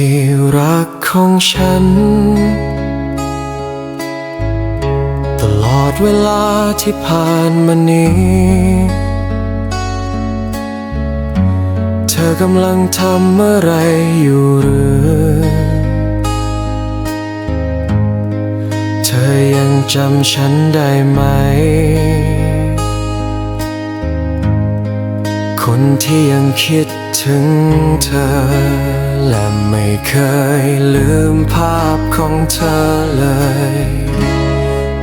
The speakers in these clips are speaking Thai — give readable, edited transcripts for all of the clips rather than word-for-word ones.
ที่รักของฉันตลอดเวลาที่ผ่านมานี้เธอกำลังทำอะไรอยู่หรือเธอยังจำฉันได้ไหมคนที่ยังคิดถึงเธอและไม่เคยลืมภาพของเธอเลย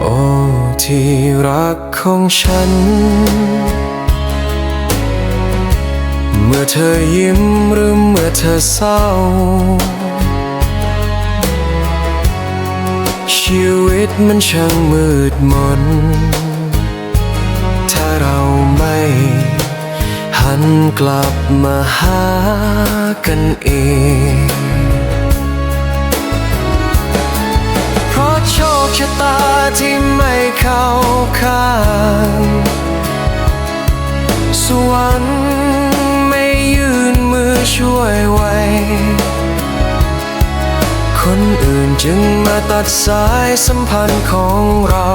โอ้ที่รักของฉันเมื่อเธอยิ้มหรือเมื่อเธอเศร้าชีวิตมันช่างมืดมนถ้าเราไม่หันกลับมาหากันเองเพราะโชคชะตาที่ไม่เข้าข้างสวรรค์ไม่ยื่นมือช่วยไว้คนอื่นจึงมาตัดสายสัมพันธ์ของเรา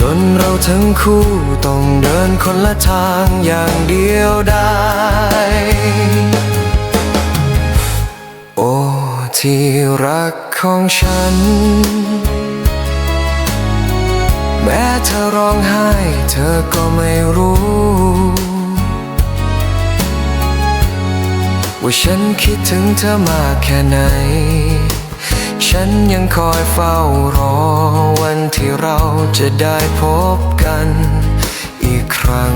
จนเราทั้งคู่ต้องเดินคนละทางอย่างเดียวดายโอ้ที่รักของฉันแม้เธอร้องไห้เธอก็ไม่รู้ว่าฉันคิดถึงเธอมากแค่ไหนฉันยังคอยเฝ้ารอวันที่เราจะได้พบกันอีกครั้ง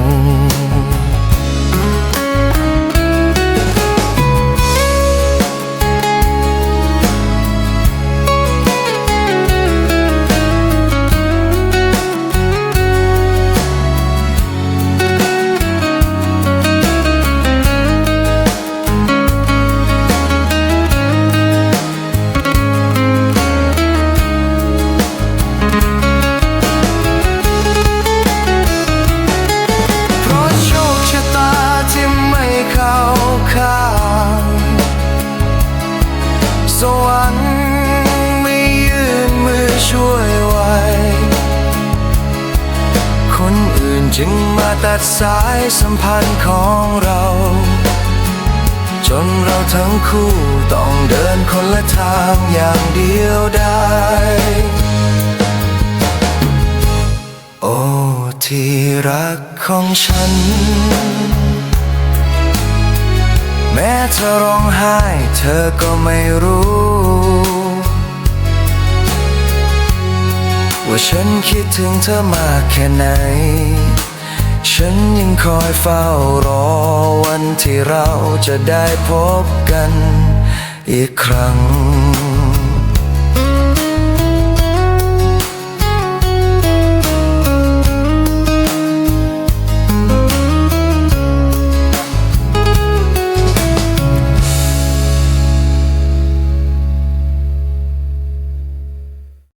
สวรรค์ไม่ยื่นมือช่วยไว้คนอื่นจึงมาตัดสายสัมพันธ์ของเราจนเราทั้งคู่ต้องเดินคนละทางอย่างเดียวดายโอ้ที่รักของฉันแม้เธอร้องไห้เธอก็ไม่รู้ว่าฉันคิดถึงเธอมากแค่ไหนฉันยังคอยเฝ้ารอวันที่เราจะได้พบกันอีกครั้ง